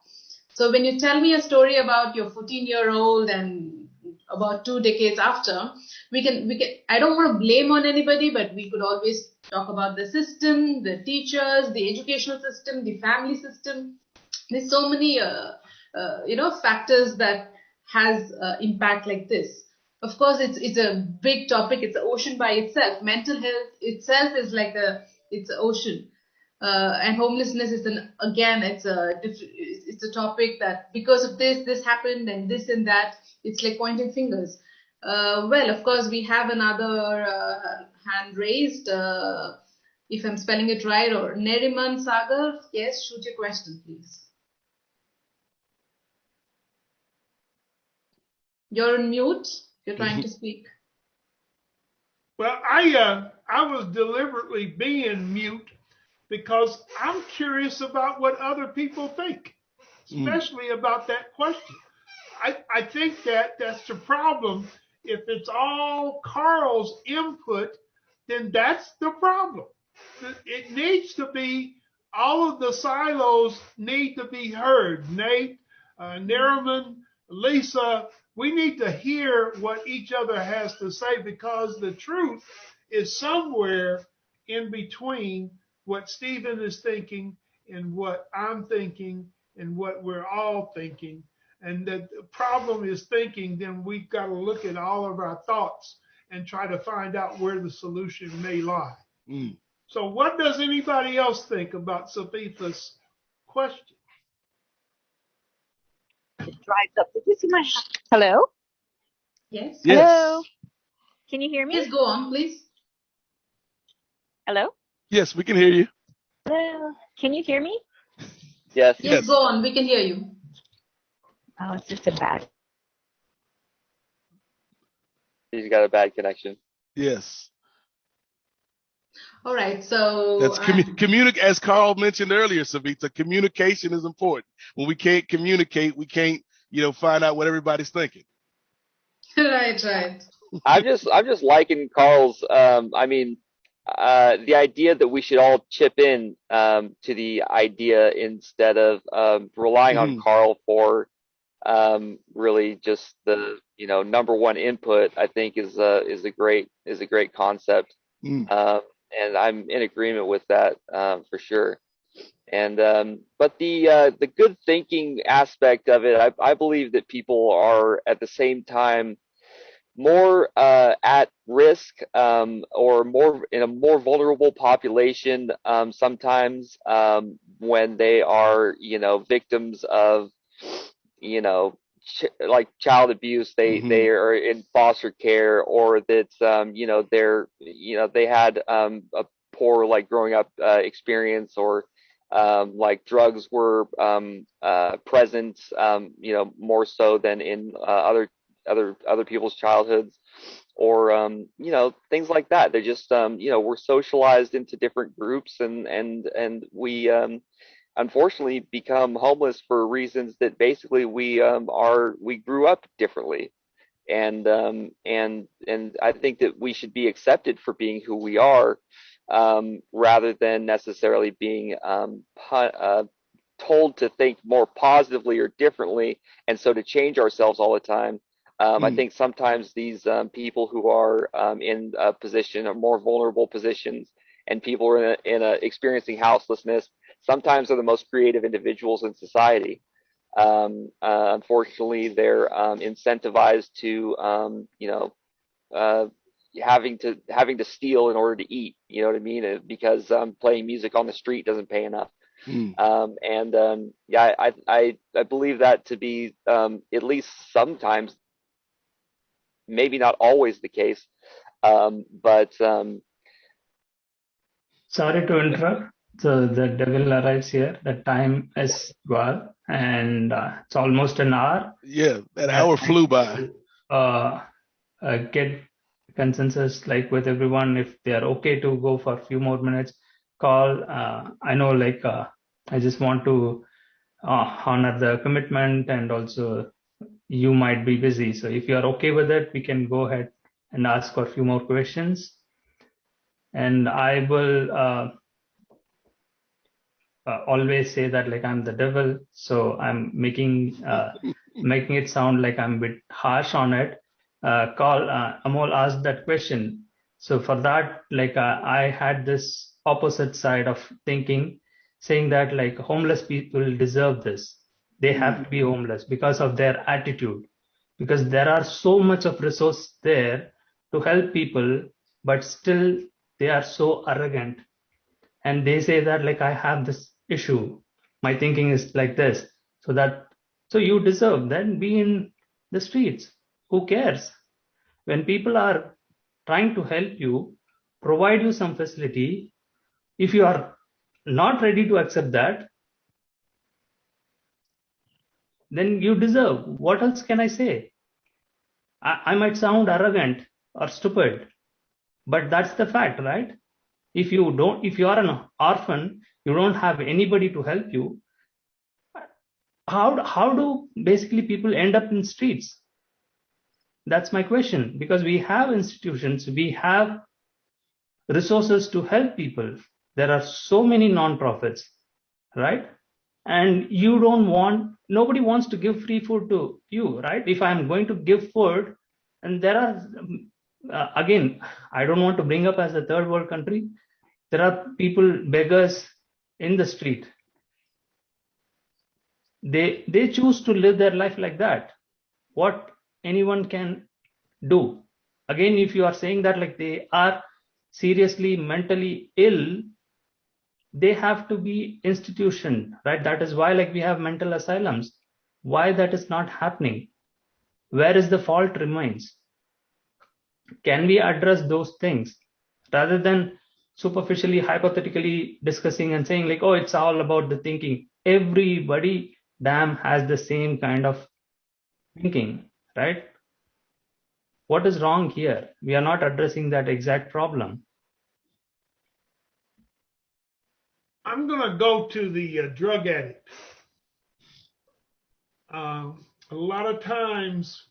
So when you tell me a story about your 14-year-old and about 2 decades after, we can. I don't want to blame on anybody, but we could always talk about the system, the teachers, the educational system, the family system. There's so many, factors that has impact like this. Of course, it's a big topic. It's an ocean by itself. Mental health itself is like it's an ocean. And homelessness is it's a topic that because of this happened and this and that, it's like pointing fingers. Well, of course, we have another hand raised. If I'm spelling it right, or Neriman Sagar. Yes, shoot your question, please. You're on mute. You're trying to speak. Well, I was deliberately being mute because I'm curious about what other people think, especially about that question. I think that's the problem. If it's all Karl's input, then that's the problem. It needs to be, all of the silos need to be heard. Nate, Neriman, Lisa, we need to hear what each other has to say, because the truth is somewhere in between what Stephen is thinking and what I'm thinking and what we're all thinking. And that the problem is thinking, then we've got to look at all of our thoughts and try to find out where the solution may lie. So what does anybody else think about Savitha's question? It drives up. Did you see my hello? Yes. Hello. Can you hear me? Yes, go on, please. Hello? Yes, we can hear you. Hello. Can you hear me? Yes. Yes, go on. We can hear you. Oh, it's just a bad. He's got a bad connection. Yes. All right. So, That's as Karl mentioned earlier, Savita, communication is important. When we can't communicate, we can't, find out what everybody's thinking. right. I'm just liking Karl's. The idea that we should all chip in to the idea instead of relying on Karl for really just the number one input. I think is a great concept, and I'm in agreement with that for sure. And but the good thinking aspect of it, I believe that people are at the same time more at risk, or more in a more vulnerable population sometimes, when they are victims of like child abuse. They are in foster care, or that they had a poor like growing up experience, or like drugs were present more so than in other people's childhoods, or things like that. They just we're socialized into different groups, and we unfortunately become homeless for reasons that basically we grew up differently. And I think that we should be accepted for being who we are, rather than necessarily being told to think more positively or differently, and so to change ourselves all the time. I think sometimes these people who are in a position or more vulnerable positions, and people who are experiencing houselessness, sometimes are the most creative individuals in society. Unfortunately, they're incentivized to having to steal in order to eat. You know what I mean? Because playing music on the street doesn't pay enough. Yeah, I believe that to be at least sometimes, maybe not always the case, but Sorry to interrupt. So the devil arrives here. The time is 12, and it's almost an hour. Yeah, that hour flew by. Get consensus like with everyone if they are okay to go for a few more minutes. Karl, I know I just want to honor the commitment, and also you might be busy. So if you are okay with it, we can go ahead and ask for a few more questions. And I will always say that I'm the devil, so I'm making it sound like I'm a bit harsh on it. Karl, Amol asked that question. So for that, I had this opposite side of thinking, saying that homeless people deserve this. They have to be homeless because of their attitude, because there are so much of resource there to help people, but still they are so arrogant, and they say that I have this issue, my thinking is like this, so you deserve, then be in the streets. Who cares? When people are trying to help you, provide you some facility, if you are not ready to accept that, then you deserve. What else can I say? I might sound arrogant or stupid, but that's the fact, right? If you are an orphan, you don't have anybody to help you, how do basically people end up in streets? That's my question. Because we have institutions, we have resources to help people. There are so many non-profits, right? And nobody wants to give free food to you, right? If I'm going to give food, and there are again, I don't want to bring up as a third world country, there are people, beggars in the street. They choose to live their life like that. What anyone can do. Again, if you are saying that they are seriously mentally ill, they have to be institutioned, right? That is why we have mental asylums. Why that is not happening? Where is the fault remains? Can we address those things rather than superficially, hypothetically discussing and saying oh, it's all about the thinking? everybody damn has the same kind of thinking, right? What is wrong here? We are not addressing that exact problem. I'm going to go to the drug addict. A lot of times,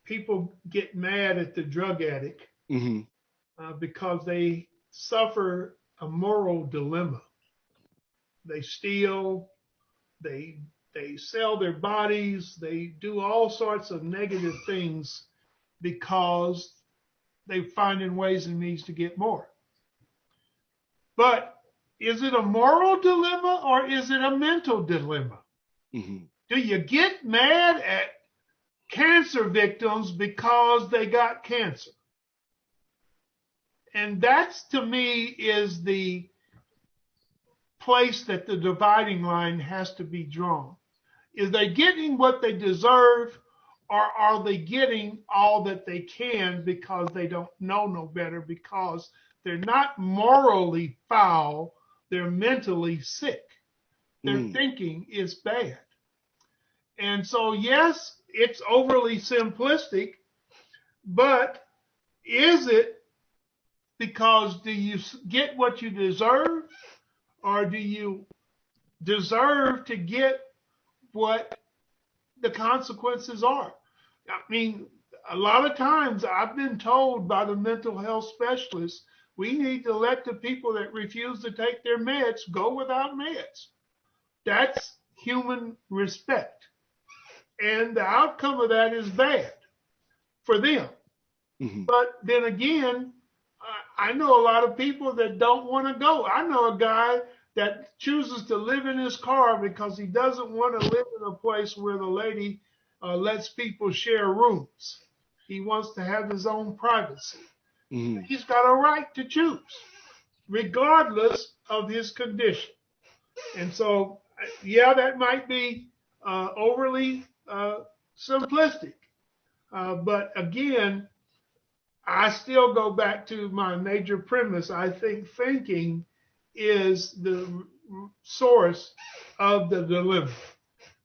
people get mad at the drug addict because they suffer a moral dilemma. They steal, they sell their bodies, they do all sorts of negative things because they're finding ways and means to get more. But is it a moral dilemma or is it a mental dilemma? Do you get mad at cancer victims because they got cancer? And that's, to me, is the place that the dividing line has to be drawn. Is they getting what they deserve, or are they getting all that they can because they don't know no better, because they're not morally foul, they're mentally sick. Their thinking is bad. And so, yes, it's overly simplistic, but is it because do you get what you deserve, or do you deserve to get what the consequences are? I mean, a lot of times I've been told by the mental health specialists, we need to let the people that refuse to take their meds go without meds. That's human respect. And the outcome of that is bad for them. But then again, I know a lot of people that don't want to go. I know a guy that chooses to live in his car because he doesn't want to live in a place where the lady lets people share rooms. He wants to have his own privacy. He's got a right to choose, regardless of his condition. And so, yeah, that might be overly simplistic. But again, I still go back to my major premise. I think thinking is the source of the dilemma.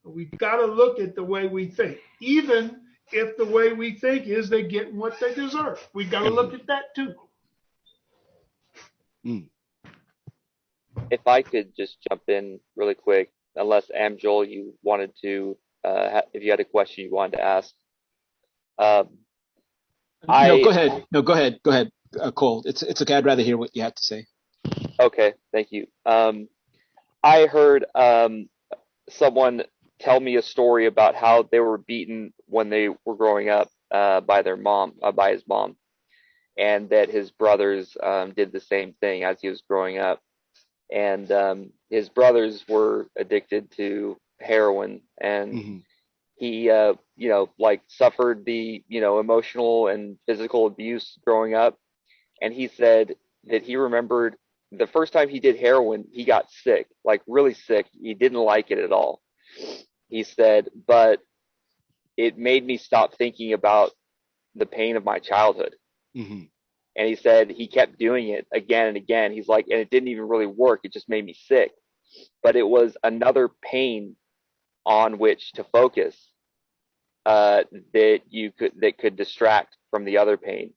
We've got to look at the way we think, even if the way we think is they get what they deserve. We've got to look at that too. If I could just jump in really quick, unless Joel, you wanted to, if you had a question you wanted to ask. No, go ahead. No, go ahead. Go ahead, Cole. It's okay. I'd rather hear what you have to say. Okay, thank you. I heard someone tell me a story about how they were beaten when they were growing up by their mom, by his mom, and that his brothers did the same thing as he was growing up. And his brothers were addicted to heroin, and he, like suffered the, emotional and physical abuse growing up. And he said that he remembered the first time he did heroin, he got sick, like really sick. He didn't like it at all. He said, but it made me stop thinking about the pain of my childhood. And he said he kept doing it again and again. He's like, and it didn't even really work. It just made me sick. But it was another pain on which to focus that could distract from the other pain.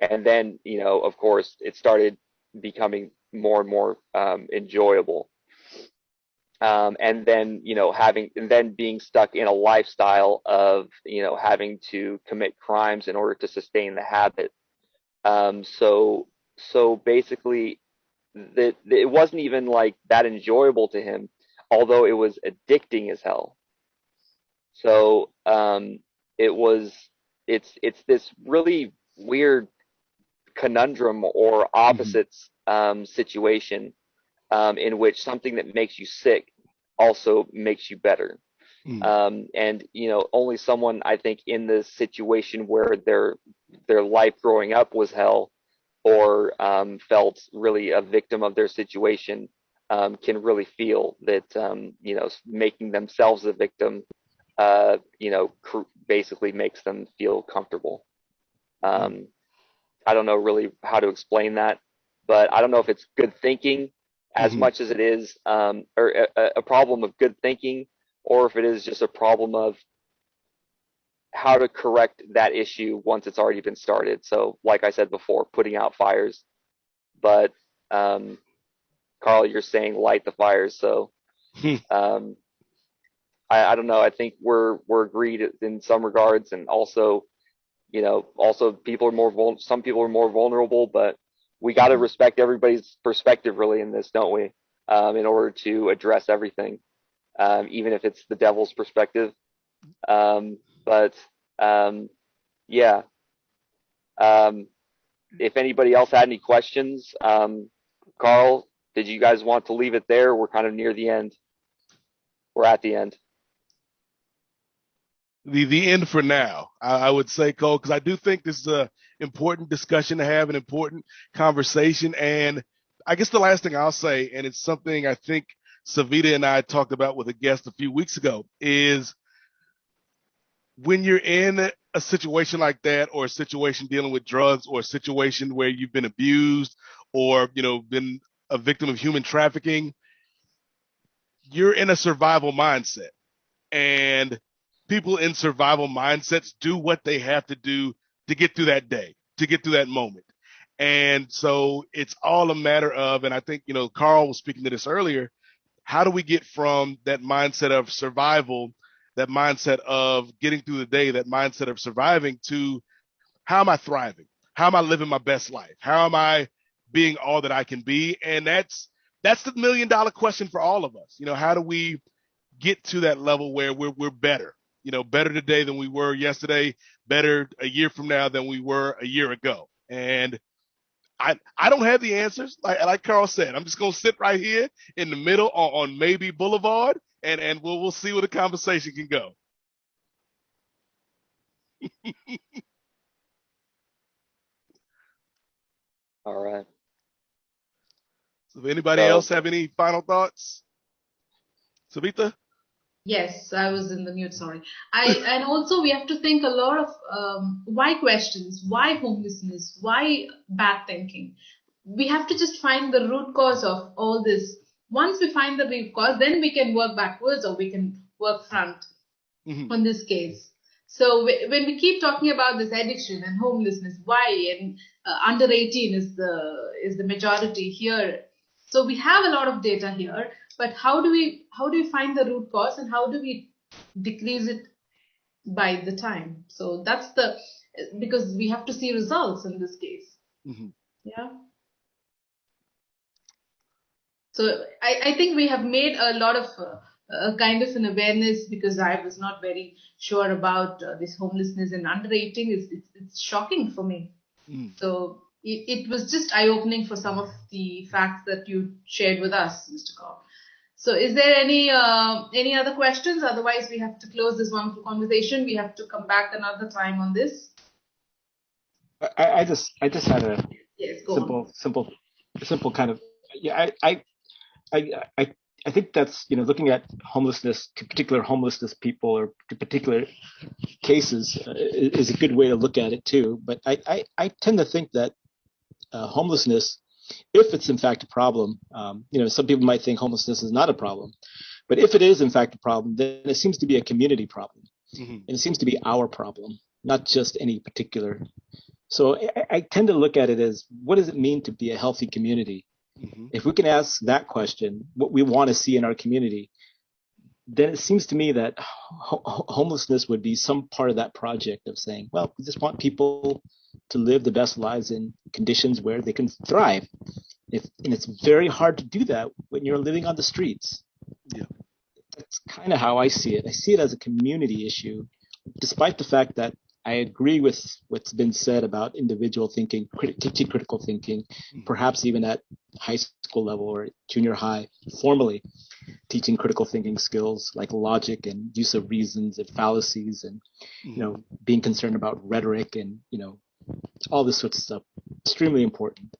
And then, of course, it started becoming more and more enjoyable. And then, being stuck in a lifestyle of, having to commit crimes in order to sustain the habit. So basically, it wasn't even like that enjoyable to him, although it was addicting as hell. So it's this really weird conundrum or opposites situation in which something that makes you sick also makes you better. And only someone, I think, in this situation where their life growing up was hell, or felt really a victim of their situation, can really feel that making themselves a victim basically makes them feel comfortable. I don't know really how to explain that, but I don't know if it's good thinking as much as it is or a problem of good thinking, or if it is just a problem of how to correct that issue once it's already been started. So, like I said before, putting out fires. But Karl, you're saying light the fires. So I don't know. I think we're agreed in some regards, and also, also people are some people are more vulnerable, but we got to respect everybody's perspective really in this, don't we? In order to address everything, even if it's the devil's perspective. But yeah. If anybody else had any questions, Karl, did you guys want to leave it there? We're kind of near the end. We're at the end. The end for now, I would say, Cole, because I do think this is an important discussion to have, an important conversation. And I guess the last thing I'll say, and it's something I think Savita and I talked about with a guest a few weeks ago, is when you're in a situation like that, or a situation dealing with drugs, or a situation where you've been abused, or been a victim of human trafficking, you're in a survival mindset. And people in survival mindsets do what they have to do to get through that day, to get through that moment. And so it's all a matter of, and I think, Karl was speaking to this earlier, how do we get from that mindset of survival, that mindset of getting through the day, that mindset of surviving, to how am I thriving? How am I living my best life? How am I being all that I can be? And that's the $1 million question for all of us. How do we get to that level where we're better, better today than we were yesterday, better a year from now than we were a year ago? And I don't have the answers. Like Karl said, I'm just going to sit right here in the middle on Maybe Boulevard, and we'll see where the conversation can go. All right. So if anybody else have any final thoughts? Savita? Yes, I was in the mute, sorry. And also we have to think a lot of why questions, why homelessness, why bad thinking. We have to just find the root cause of all this. Once we find the root cause, then we can work backwards, or we can work front on this case. So when we keep talking about this addiction and homelessness, why, and under 18 is the majority here. So we have a lot of data here, but how do we find the root cause, and how do we decrease it by the time? So that's because we have to see results in this case. Yeah. So I think we have made a lot of kind of an awareness, because I was not very sure about this homelessness and under 18. It's shocking for me. So it was just eye-opening for some of the facts that you shared with us, Mr. Karl. So is there any other questions? Otherwise, we have to close this wonderful conversation. We have to come back another time on this. I just had a simple kind of, I think that's, looking at homelessness, to particular homelessness people or to particular cases is a good way to look at it too. But I tend to think that homelessness, if it's in fact a problem, some people might think homelessness is not a problem, but if it is in fact a problem, then it seems to be a community problem, and it seems to be our problem, not just any particular. So I tend to look at it as, what does it mean to be a healthy community? If we can ask that question, what we want to see in our community, then it seems to me that homelessness would be some part of that project of saying, well, we just want people to live the best lives in conditions where they can thrive. And it's very hard to do that when you're living on the streets. Yeah. That's kind of how I see it. I see it as a community issue, despite the fact that I agree with what's been said about individual thinking, teaching critical thinking, perhaps even at high school level or junior high, formally teaching critical thinking skills like logic and use of reasons and fallacies and, being concerned about rhetoric and, all this sort of stuff. Extremely important.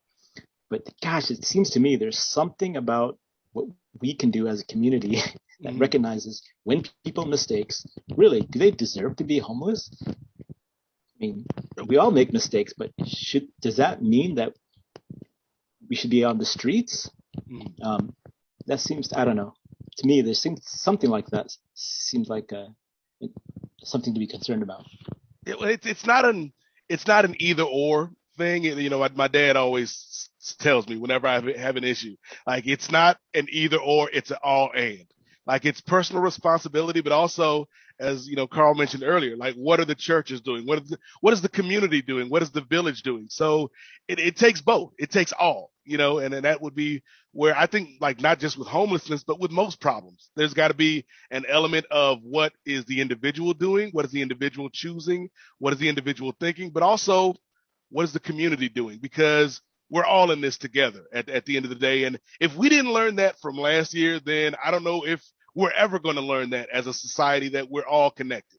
But gosh, it seems to me there's something about what we can do as a community that recognizes when people make mistakes. Really, do they deserve to be homeless? I mean, we all make mistakes, but does that mean that we should be on the streets? That seems, I don't know, to me, there seems something like that seems like something to be concerned about. It's not an either or thing. You know, my dad always tells me whenever I have an issue, like it's not an either or, it's an all and. Like it's personal responsibility, but also, as you know, Karl mentioned earlier, like what are the churches doing? What is the community doing? What is the village doing? So it takes both. It takes all, you know, and that would be where I think, like not just with homelessness, but with most problems, there's got to be an element of what is the individual doing, what is the individual choosing, what is the individual thinking, but also what is the community doing? Because we're all in this together at the end of the day. And if we didn't learn that from last year, then I don't know if we're ever going to learn that as a society, that we're all connected.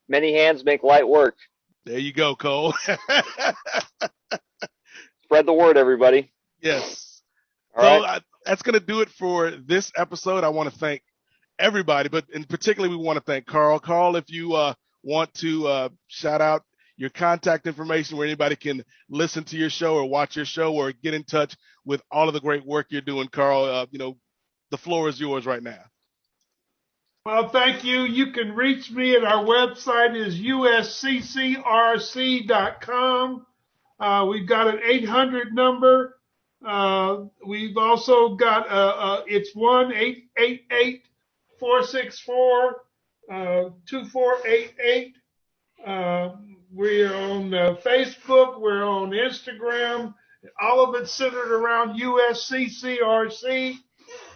Many hands make light work. There you go, Cole. Spread the word, everybody. Yes. All So right. that's going to do it for this episode. I want to thank everybody, but in particular, we want to thank Karl. Karl, if you want to shout out your contact information where anybody can listen to your show or watch your show or get in touch with all of the great work you're doing, Karl, you know, the floor is yours right now. Well, thank you. You can reach me at our website is usccrc.com. We've got an 800 number. We've also got it's 1-888-464-2488. We're on Facebook. We're on Instagram. All of it centered around USCCRC.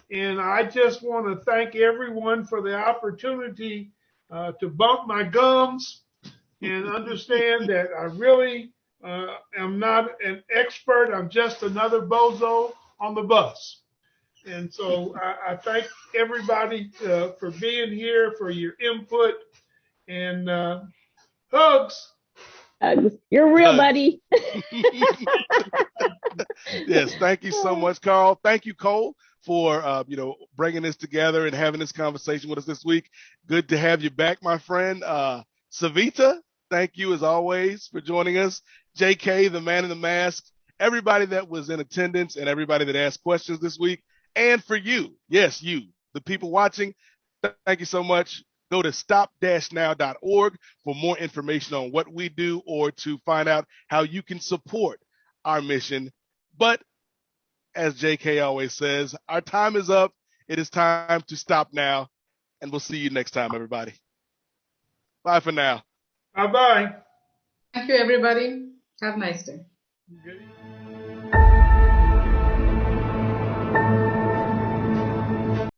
And I just want to thank everyone for the opportunity to bump my gums and understand that I really am not an expert. I'm just another bozo on the bus. And so I thank everybody for being here, for your input, and hugs. You're real, buddy. Yes, thank you so much, Karl. Thank you, Cole, for you know, bringing this together and having this conversation with us this week. Good to have you back, my friend. Savita, thank you as always for joining us. JK, the man in the mask, everybody that was in attendance and everybody that asked questions this week, and for you, yes, you, the people watching, thank you so much. Go to stop-now.org for more information on what we do or to find out how you can support our mission. But as JK always says, our time is up. It is time to stop now. And we'll see you next time, everybody. Bye for now. Bye-bye. Thank you, everybody. Have a nice day. Okay.